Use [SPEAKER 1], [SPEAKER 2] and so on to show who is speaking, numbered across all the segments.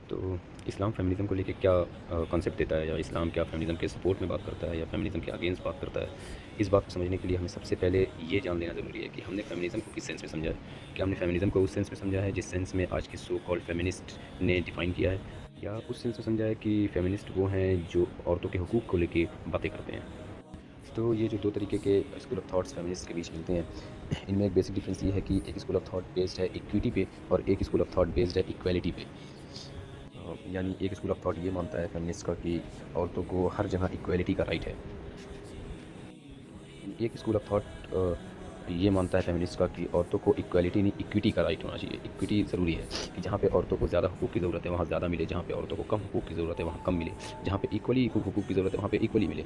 [SPEAKER 1] تو اسلام فیمنزم کو لے کے کیا کانسیپٹ دیتا ہے، یا اسلام کیا فیمنزم کے سپورٹ میں بات کرتا ہے یا فیمنزم کے اگینسٹ بات کرتا ہے؟ اس بات کو سمجھنے کے لیے ہمیں سب سے پہلے یہ جان لینا ضروری ہے کہ ہم نے فیمنزم کو کس سینس میں سمجھا ہے. کیا ہم نے فیمنزم کو اس سینس میں سمجھا ہے جس سینس میں آج کے سو کالڈ فیمنسٹ نے ڈیفائن کیا ہے، یا اس سینس میں سمجھا ہے کہ فیمنسٹ وہ ہیں جو عورتوں کے حقوق کو لے کے باتیں کرتے ہیں. تو یہ جو دو طریقے کے اسکول آف تھاٹس فیمنسٹ کے بیچ ملتے ہیں، ان میں ایک بیسک ڈفرینس یہ ہے کہ ایک اسکول آف تھاٹ بیسڈ ہے ایکویٹی پہ، اور ایک اسکول آف تھاٹ بیسڈ ہے ایکویلٹی پہ. یعنی ایک اسکول آف تھاٹ یہ مانتا ہے فیمنسٹ کا کہ عورتوں کو ہر جگہ ایکویلٹی کا رائٹ ہے. ایک اسکول آف تھاٹ یہ مانتا ہے فیمنسٹ کا کہ عورتوں کو ایکویلٹی نہیں ایکویٹی کا رائٹ ہونا چاہیے. ایکویٹی ضروری ہے کہ جہاں پہ عورتوں کو زیادہ حقوق کی ضرورت ہے وہاں زیادہ ملے، جہاں پہ عورتوں کو کم حقوق کی ضرورت ہے وہاں کم ملے، جہاں پہ ایکولی حقوق کی ضرورت ہے وہاں پہ ایکولی ملے.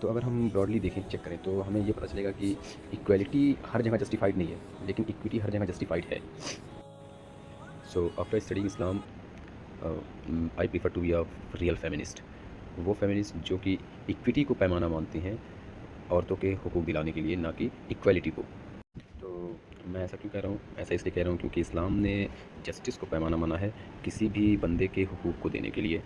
[SPEAKER 1] تو اگر ہم براڈلی دیکھیں، چیک کریں، تو ہمیں یہ پتہ چلے گا کہ ایکویلٹی ہر جگہ جسٹیفائڈ نہیں ہے، لیکن ایکویٹی ہر جگہ جسٹیفائڈ ہے. So after studying Islam I prefer to be a real feminist. وہ فیمنسٹ جو کہ ایکویٹی کو پیمانہ مانتے ہیں عورتوں کے حقوق دلانے کے لیے، نہ کہ ایکویلٹی کو. تو میں ایسا کیوں کہہ رہا ہوں؟ ایسا اس لیے کہہ رہا ہوں کیونکہ اسلام نے جسٹس کو پیمانہ مانا ہے کسی بھی بندے کے حقوق کو دینے کے لیے.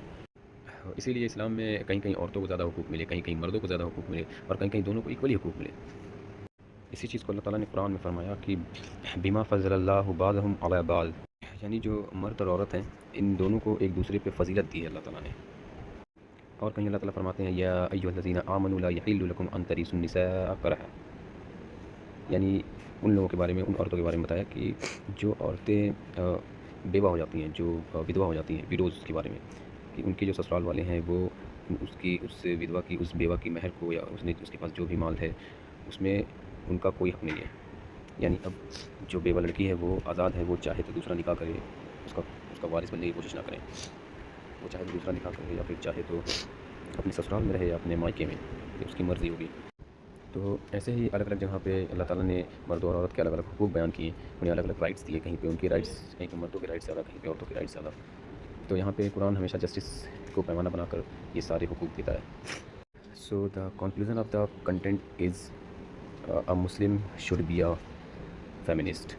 [SPEAKER 1] اسی لیے اسلام میں کہیں کہیں عورتوں کو زیادہ حقوق ملے، کہیں کہیں مردوں کو زیادہ حقوق ملے، اور کہیں کہیں دونوں کو ایکولی حقوق ملے. اسی چیز کو اللہ تعالیٰ نے قرآن میں فرمایا کہ بما فضل اللہ بعضهم علی بعض، یعنی جو مرد اور عورت ہیں ان دونوں کو ایک دوسرے پہ فضیلت دی ہے اللہ تعالیٰ نے. اور کہیں اللہ تعالیٰ فرماتے ہیں یا ایھا الذین آمنوا لا یحل لکم ان ترثوا النساء کرہا، یعنی ان لوگوں کے بارے میں، ان عورتوں کے بارے میں بتایا کہ جو عورتیں بیوہ ہو جاتی ہیں، جو ودھوا ہو جاتی ہیں، ویڈوز کے بارے میں، کہ ان کے جو سسرال والے ہیں وہ اس ودھوا کی، اس بیوہ کی مہر کو، یا اس کے پاس جو بھی مال ہے اس میں ان کا کوئی حق نہیں ہے. یعنی اب جو بیوہ لڑکی ہے وہ آزاد ہے، وہ چاہے تو دوسرا نکاح کرے، اس کا وارث بننے کی کوشش نہ کریں. وہ چاہے تو دوسرا نکاح کرے، یا پھر چاہے تو اپنے سسرال میں رہے یا اپنے مائکے میں، یہ اس کی مرضی ہوگی. تو ایسے ہی الگ الگ جگہ پہ اللہ تعالیٰ نے مرد اور عورت کے الگ الگ حقوق بیان کیے، انہیں الگ الگ رائٹس دیے. کہیں پہ ان کے رائٹس، کہیں پہ مردوں کے رائٹس زیادہ، کہیں پہ عورتوں کے رائٹس زیادہ. تو یہاں پہ قرآن ہمیشہ جسٹس کو پیمانہ بنا کر یہ سارے حقوق دیتا ہے. So the conclusion of the content is a Muslim should be a feminist.